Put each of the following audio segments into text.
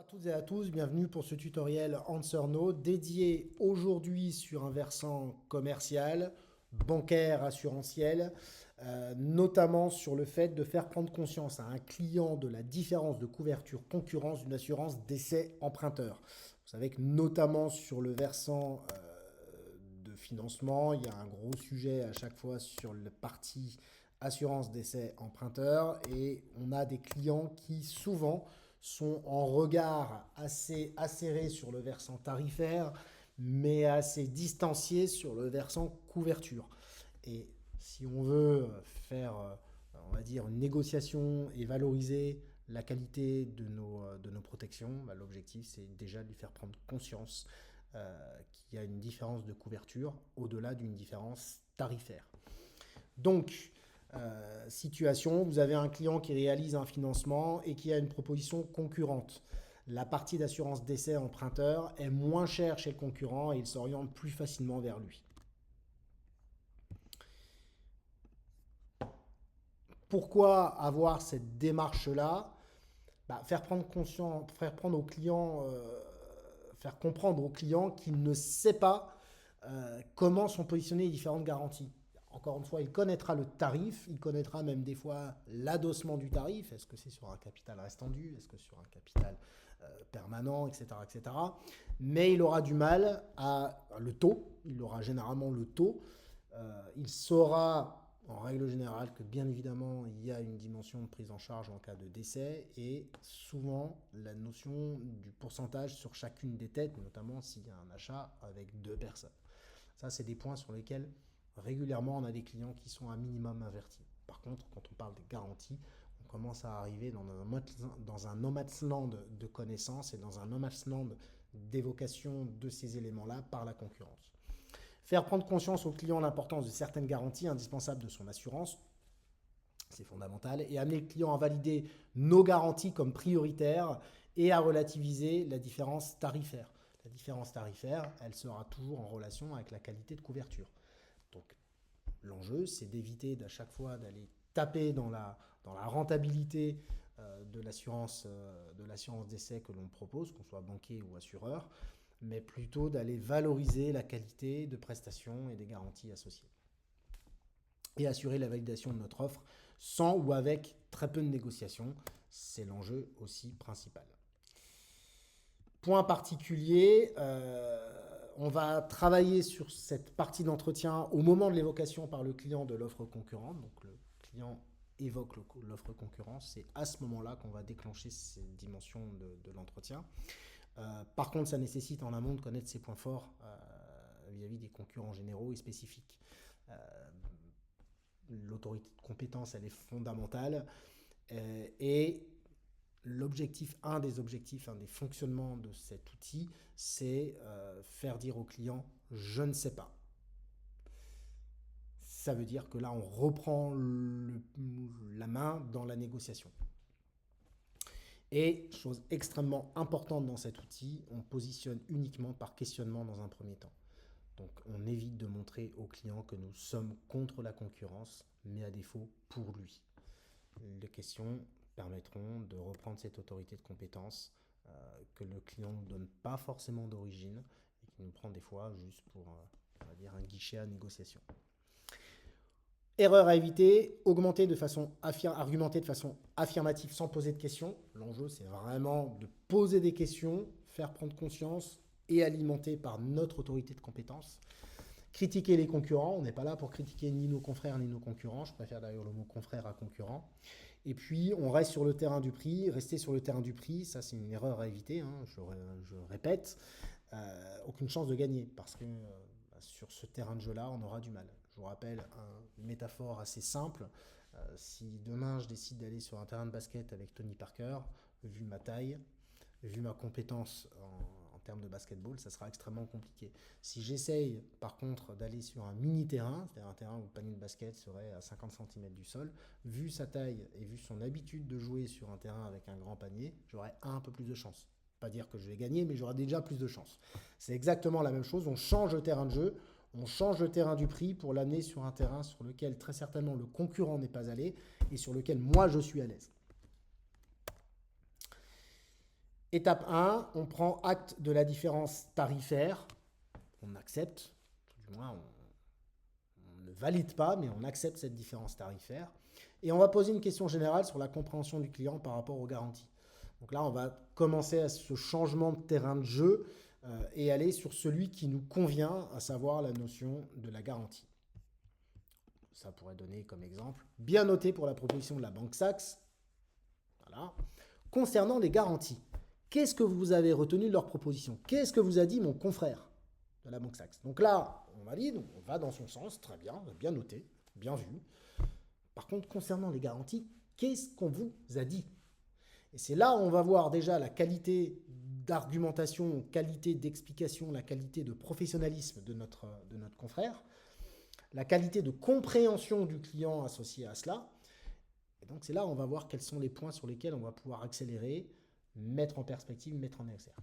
À toutes et à tous, bienvenue pour ce tutoriel Answer No dédié aujourd'hui sur un versant commercial, bancaire, assurantiel, notamment sur le fait de faire prendre conscience à un client de la différence de couverture concurrence d'une assurance décès emprunteur. Vous savez que notamment sur le versant de financement, il y a un gros sujet à chaque fois sur le parti assurance décès emprunteur et on a des clients qui souvent sont en regard assez acéré sur le versant tarifaire, mais assez distancié sur le versant couverture. Et si on veut faire, on va dire, une négociation et valoriser la qualité de nos protections, bah, l'objectif c'est déjà de lui faire prendre conscience qu'il y a une différence de couverture au-delà d'une différence tarifaire. Donc, situation, vous avez un client qui réalise un financement et qui a une proposition concurrente. La partie d'assurance décès emprunteur est moins chère chez le concurrent et il s'oriente plus facilement vers lui. Pourquoi avoir cette démarche-là? Faire prendre conscience, faire prendre au client, faire comprendre au client qu'il ne sait pas comment sont positionnées les différentes garanties. Encore une fois, il connaîtra le tarif, il connaîtra même des fois l'adossement du tarif. Est-ce que c'est sur un capital restendu? Est-ce que c'est sur un capital permanent, etc., etc. Mais il aura du mal à le taux. Il aura généralement le taux. Il saura en règle générale que bien évidemment il y a une dimension de prise en charge en cas de décès et souvent la notion du pourcentage sur chacune des têtes, notamment s'il y a un achat avec deux personnes. Ça, c'est des points sur lesquels régulièrement on a des clients qui sont un minimum avertis. Par contre, quand on parle des garanties, on commence à arriver dans un no man's land de connaissances et dans un no man's land d'évocation de ces éléments-là par la concurrence. Faire prendre conscience au client l'importance de certaines garanties indispensables de son assurance, c'est fondamental, et amener le client à valider nos garanties comme prioritaires et à relativiser la différence tarifaire. La différence tarifaire, elle sera toujours en relation avec la qualité de couverture. Donc l'enjeu, c'est d'éviter à chaque fois d'aller taper dans la rentabilité de l'assurance décès que l'on propose, qu'on soit banquier ou assureur, mais plutôt d'aller valoriser la qualité de prestations et des garanties associées. Et assurer la validation de notre offre sans ou avec très peu de négociations, c'est l'enjeu aussi principal. Point particulier, on va travailler sur cette partie d'entretien au moment de l'évocation par le client de l'offre concurrente. Donc le client évoque l'offre concurrente, c'est à ce moment-là qu'on va déclencher cette dimension de l'entretien. Par contre, ça nécessite en amont de connaître ses points forts vis-à-vis des concurrents généraux et spécifiques. L'autorité de compétence, elle est fondamentale. Et l'objectif, un des fonctionnements de cet outil, c'est faire dire au client « je ne sais pas ». Ça veut dire que là, on reprend la main dans la négociation. Et, chose extrêmement importante dans cet outil, on positionne uniquement par questionnement dans un premier temps. Donc on évite de montrer au client que nous sommes contre la concurrence, mais à défaut pour lui. Les questions permettront de reprendre cette autorité de compétence que le client ne donne pas forcément d'origine et qui nous prend des fois juste pour, on va dire, un guichet à négociation. Erreur à éviter, argumenter de façon affirmative sans poser de questions. L'enjeu, c'est vraiment de poser des questions, faire prendre conscience et alimenter par notre autorité de compétence. Critiquer les concurrents, on n'est pas là pour critiquer ni nos confrères ni nos concurrents, je préfère d'ailleurs le mot confrère à concurrent. Et puis on reste sur le terrain du prix, rester sur le terrain du prix, ça c'est une erreur à éviter, hein, je répète, aucune chance de gagner parce que sur ce terrain de jeu-là, on aura du mal. Je vous rappelle une métaphore assez simple, si demain je décide d'aller sur un terrain de basket avec Tony Parker, vu ma taille, vu ma compétence en termes de basketball, ça sera extrêmement compliqué. Si j'essaye par contre d'aller sur un mini-terrain, c'est-à-dire un terrain où le panier de basket serait à 50 cm du sol, vu sa taille et vu son habitude de jouer sur un terrain avec un grand panier, j'aurai un peu plus de chance. Pas dire que je vais gagner, mais j'aurai déjà plus de chance. C'est exactement la même chose, on change le terrain de jeu, on change le terrain du prix pour l'amener sur un terrain sur lequel très certainement le concurrent n'est pas allé et sur lequel moi je suis à l'aise. Étape 1, on prend acte de la différence tarifaire. On accepte, du moins on ne valide pas, mais on accepte cette différence tarifaire. Et on va poser une question générale sur la compréhension du client par rapport aux garanties. Donc là, on va commencer à ce changement de terrain de jeu et aller sur celui qui nous convient, à savoir la notion de la garantie. Ça pourrait donner comme exemple, bien noté pour la proposition de la banque Saks. Voilà. Concernant les garanties, qu'est-ce que vous avez retenu de leur proposition? Qu'est-ce que vous a dit mon confrère de la banque Saks? Donc là, on valide, on va dans son sens, très bien noté, bien vu. Par contre, concernant les garanties, qu'est-ce qu'on vous a dit? Et c'est là où on va voir déjà la qualité d'argumentation, qualité d'explication, la qualité de professionnalisme de notre confrère, la qualité de compréhension du client associée à cela. Et donc c'est là où on va voir quels sont les points sur lesquels on va pouvoir accélérer, mettre en perspective, mettre en exergue.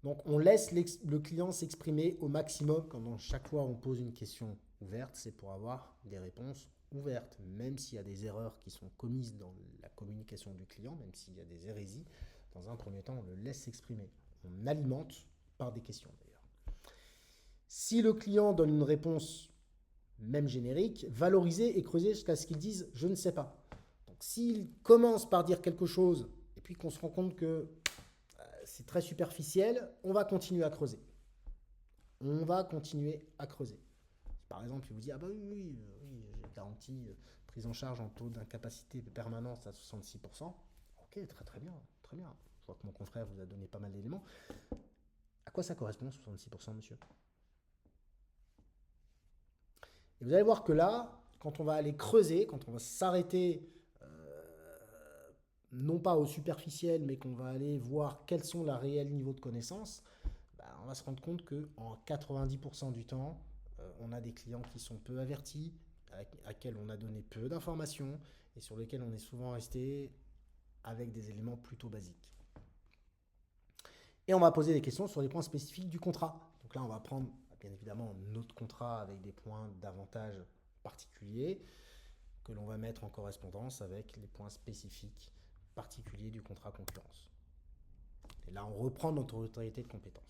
Donc on laisse le client s'exprimer au maximum quand chaque fois on pose une question ouverte, c'est pour avoir des réponses ouvertes, même s'il y a des erreurs qui sont commises dans la communication du client, même s'il y a des hérésies, dans un premier temps on le laisse s'exprimer. On alimente par des questions d'ailleurs. Si le client donne une réponse même générique, valoriser et creuser jusqu'à ce qu'il dise « je ne sais pas ». Donc s'il commence par dire quelque chose et puis qu'on se rend compte que c'est très superficiel, on va continuer à creuser. On va continuer à creuser. Par exemple, il vous dit « ah bah oui, j'ai garanti prise en charge en taux d'incapacité de permanence à 66%. » Ok, très bien, très bien. Je vois que mon confrère vous a donné pas mal d'éléments. À quoi ça correspond 66%, monsieur? Et vous allez voir que là, quand on va aller creuser, quand on va s'arrêter, non pas au superficiel, mais qu'on va aller voir quels sont les réels niveaux de connaissances, on va se rendre compte qu'en 90% du temps, on a des clients qui sont peu avertis, à qui on a donné peu d'informations et sur lesquels on est souvent resté avec des éléments plutôt basiques. Et on va poser des questions sur les points spécifiques du contrat. Donc là, on va prendre bien évidemment notre contrat avec des points d'avantage particuliers que l'on va mettre en correspondance avec les points spécifiques particuliers du contrat concurrence. Et là, on reprend notre autorité de compétence.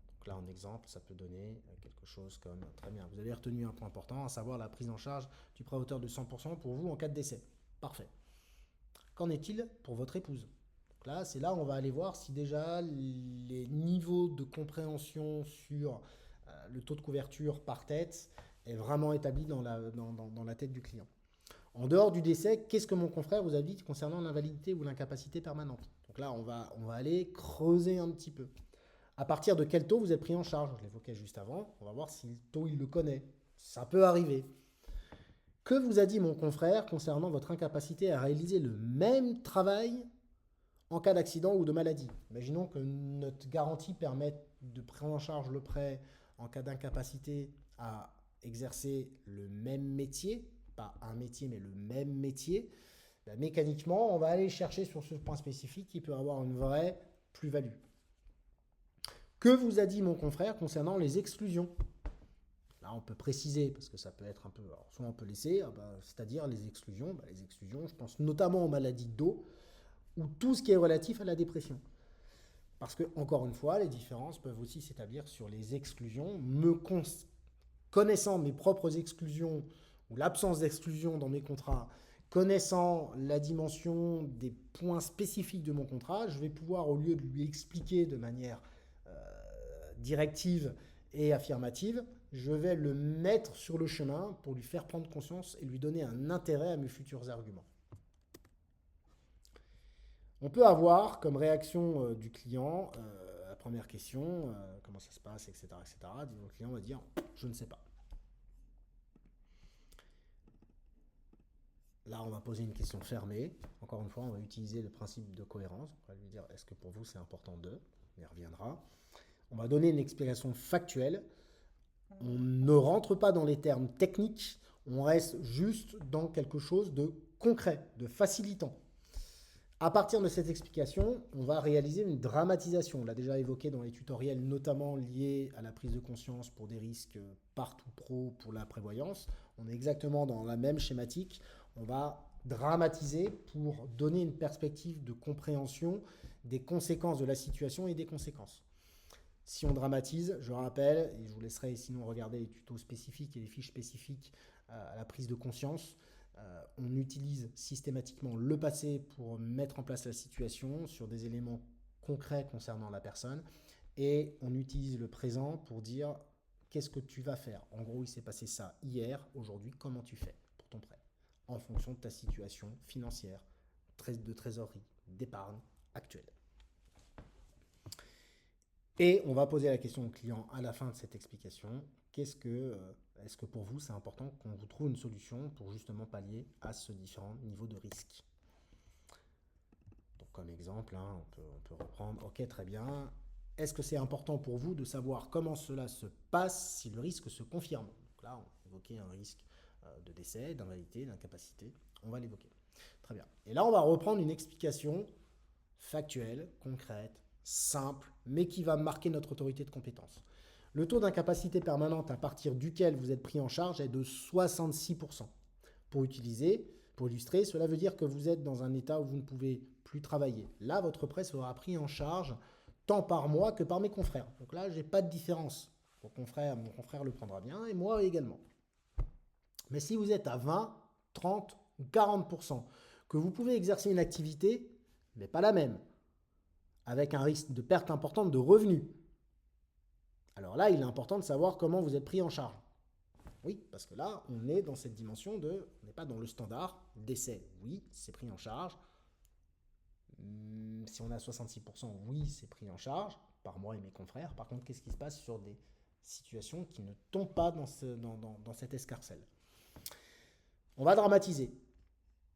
Donc là, en exemple, ça peut donner quelque chose comme, très bien, vous avez retenu un point important, à savoir la prise en charge du prêt à hauteur de 100% pour vous en cas de décès. Parfait. Qu'en est-il pour votre épouse? Donc là, c'est là où on va aller voir si déjà les niveaux de compréhension sur le taux de couverture par tête est vraiment établi dans la tête du client. En dehors du décès, qu'est-ce que mon confrère vous a dit concernant l'invalidité ou l'incapacité permanente? Donc là, on va aller creuser un petit peu. À partir de quel taux vous êtes pris en charge? Je l'évoquais juste avant. On va voir si le taux, il le connaît. Ça peut arriver. Que vous a dit mon confrère concernant votre incapacité à réaliser le même travail en cas d'accident ou de maladie? Imaginons que notre garantie permette de prendre en charge le prêt en cas d'incapacité à exercer le même métier, pas un métier, mais le même métier. Mécaniquement, on va aller chercher sur ce point spécifique qui peut avoir une vraie plus-value. Que vous a dit mon confrère concernant les exclusions? Là, on peut préciser, parce que ça peut être un peu... Alors, soit on peut laisser, c'est-à-dire les exclusions. Les exclusions, je pense notamment aux maladies de dos, ou tout ce qui est relatif à la dépression. Parce que, encore une fois, les différences peuvent aussi s'établir sur les exclusions. Connaissant mes propres exclusions, ou l'absence d'exclusion dans mes contrats, connaissant la dimension des points spécifiques de mon contrat, je vais pouvoir, au lieu de lui expliquer de manière directive et affirmative, je vais le mettre sur le chemin pour lui faire prendre conscience et lui donner un intérêt à mes futurs arguments. On peut avoir comme réaction du client, la première question, comment ça se passe, etc. Le client va dire « je ne sais pas ». Là, on va poser une question fermée. Encore une fois, on va utiliser le principe de cohérence. On va lui dire « est-ce que pour vous c'est important de ?» On y reviendra. On va donner une explication factuelle. On ne rentre pas dans les termes techniques, on reste juste dans quelque chose de concret, de facilitant. À partir de cette explication, on va réaliser une dramatisation. On l'a déjà évoqué dans les tutoriels, notamment liés à la prise de conscience pour des risques partout pro pour la prévoyance. On est exactement dans la même schématique. On va dramatiser pour donner une perspective de compréhension des conséquences de la situation et des conséquences. Si on dramatise, je rappelle, et je vous laisserai sinon regarder les tutos spécifiques et les fiches spécifiques à la prise de conscience, on utilise systématiquement le passé pour mettre en place la situation sur des éléments concrets concernant la personne, et on utilise le présent pour dire qu'est-ce que tu vas faire. En gros, il s'est passé ça hier, aujourd'hui, comment tu fais pour ton prêt en fonction de ta situation financière, de trésorerie, d'épargne actuelle. Et on va poser la question au client à la fin de cette explication. Est-ce que pour vous, c'est important qu'on vous trouve une solution pour justement pallier à ce différent niveau de risque? Donc comme exemple, hein, on peut reprendre. Ok, très bien. Est-ce que c'est important pour vous de savoir comment cela se passe si le risque se confirme? Donc là, on évoquait un risque de décès, d'invalidité, d'incapacité. On va l'évoquer. Très bien. Et là, on va reprendre une explication factuelle, concrète, simple, mais qui va marquer notre autorité de compétence. Le taux d'incapacité permanente à partir duquel vous êtes pris en charge est de 66%. Pour illustrer, cela veut dire que vous êtes dans un état où vous ne pouvez plus travailler. Là, votre prêt sera pris en charge tant par moi que par mes confrères. Donc là, je n'ai pas de différence. Mon confrère le prendra bien et moi également. Mais si vous êtes à 20, 30 ou 40%, que vous pouvez exercer une activité, mais pas la même, avec un risque de perte importante de revenus, alors là, il est important de savoir comment vous êtes pris en charge. Oui, parce que là, on est dans cette dimension on n'est pas dans le standard décès. Oui, c'est pris en charge. Si on a 66%, oui, c'est pris en charge par moi et mes confrères. Par contre, qu'est-ce qui se passe sur des situations qui ne tombent pas dans cette escarcelle? On va dramatiser.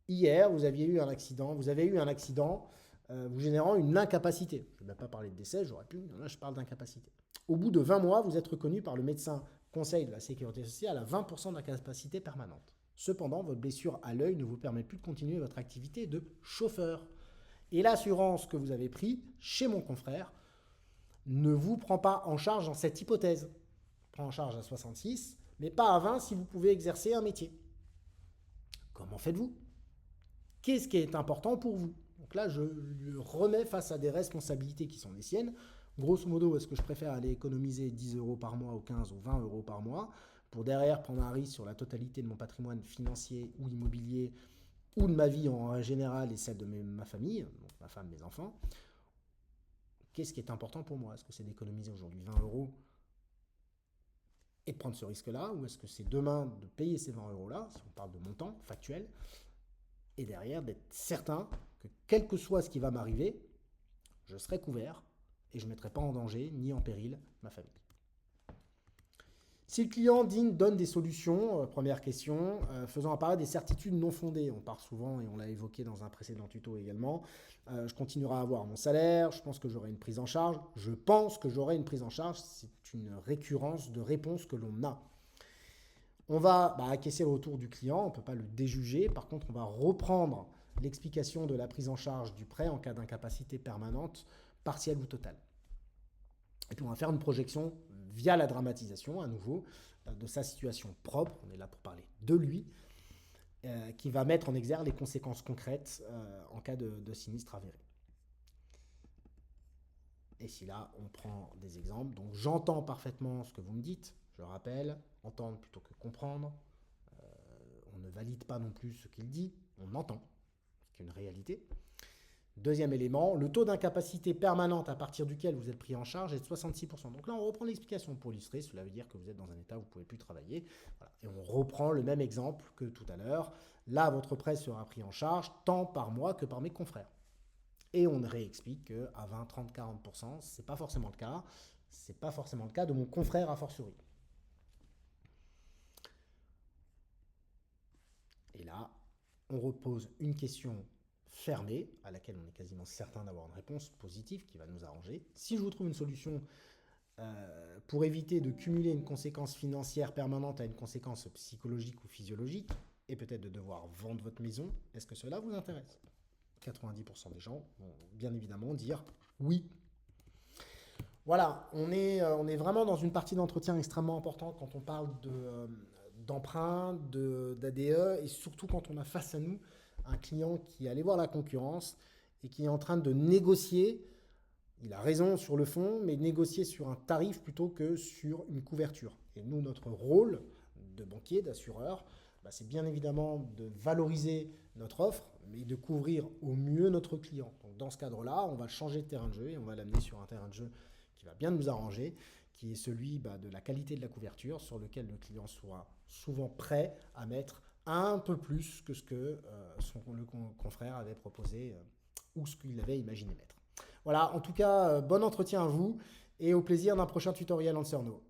Hier, vous avez eu un accident vous générant une incapacité. Je ne vais même pas parler de décès, j'aurais pu, là je parle d'incapacité. Au bout de 20 mois, vous êtes reconnu par le médecin conseil de la sécurité sociale à 20% d'incapacité permanente. Cependant, votre blessure à l'œil ne vous permet plus de continuer votre activité de chauffeur. Et l'assurance que vous avez prise chez mon confrère ne vous prend pas en charge dans cette hypothèse. Prend en charge à 66, mais pas à 20 si vous pouvez exercer un métier. Comment faites-vous? Qu'est-ce qui est important pour vous? Donc là, je le remets face à des responsabilités qui sont les siennes. Grosso modo, est-ce que je préfère aller économiser 10 euros par mois ou 15 ou 20 euros par mois pour derrière prendre un risque sur la totalité de mon patrimoine financier ou immobilier ou de ma vie en général et celle de ma famille, donc ma femme, mes enfants? Qu'est-ce qui est important pour moi? Est-ce que c'est d'économiser aujourd'hui 20 euros et de prendre ce risque-là, ou est-ce que c'est demain de payer ces 20 euros-là, si on parle de montant factuel, et derrière d'être certain que quel que soit ce qui va m'arriver, je serai couvert et je ne mettrai pas en danger ni en péril ma famille. Si le client donne des solutions, première question, faisant apparaître des certitudes non fondées, on part souvent, et on l'a évoqué dans un précédent tuto également, je continuerai à avoir mon salaire, je pense que j'aurai une prise en charge, je pense que j'aurai une prise en charge, c'est une récurrence de réponses que l'on a. On va acquiescer le retour du client, on ne peut pas le déjuger, par contre on va reprendre l'explication de la prise en charge du prêt en cas d'incapacité permanente, partielle ou totale. Et puis on va faire une projection via la dramatisation, à nouveau, de sa situation propre, on est là pour parler de lui, qui va mettre en exergue les conséquences concrètes en cas de sinistre avéré. Et si là, on prend des exemples, donc j'entends parfaitement ce que vous me dites, je rappelle, entendre plutôt que comprendre, on ne valide pas non plus ce qu'il dit, on entend, ce qui est une réalité. Deuxième élément, le taux d'incapacité permanente à partir duquel vous êtes pris en charge est de 66%. Donc là, on reprend l'explication pour illustrer. Cela veut dire que vous êtes dans un état où vous ne pouvez plus travailler. Voilà. Et on reprend le même exemple que tout à l'heure. Là, votre prêt sera pris en charge tant par moi que par mes confrères. Et on réexplique qu'à 20, 30, 40%, ce n'est pas forcément le cas. Ce n'est pas forcément le cas de mon confrère a fortiori. Et là, on repose une question fermée, à laquelle on est quasiment certain d'avoir une réponse positive qui va nous arranger. Si je vous trouve une solution pour éviter de cumuler une conséquence financière permanente à une conséquence psychologique ou physiologique, et peut-être de devoir vendre votre maison, est-ce que cela vous intéresse? 90% des gens vont bien évidemment dire oui. Voilà, on est vraiment dans une partie d'entretien extrêmement importante quand on parle d'emprunt, d'ADE, et surtout quand on a face à nous un client qui est allé voir la concurrence et qui est en train de négocier. Il a raison sur le fond, mais négocier sur un tarif plutôt que sur une couverture. Et nous, notre rôle de banquier, d'assureur, c'est bien évidemment de valoriser notre offre, mais de couvrir au mieux notre client. Donc dans ce cadre-là, on va changer de terrain de jeu et on va l'amener sur un terrain de jeu qui va bien nous arranger, qui est celui de la qualité de la couverture, sur lequel le client soit souvent prêt à mettre un peu plus que ce que le confrère avait proposé ou ce qu'il avait imaginé mettre. Voilà, en tout cas, bon entretien à vous et au plaisir d'un prochain tutoriel en Cerno.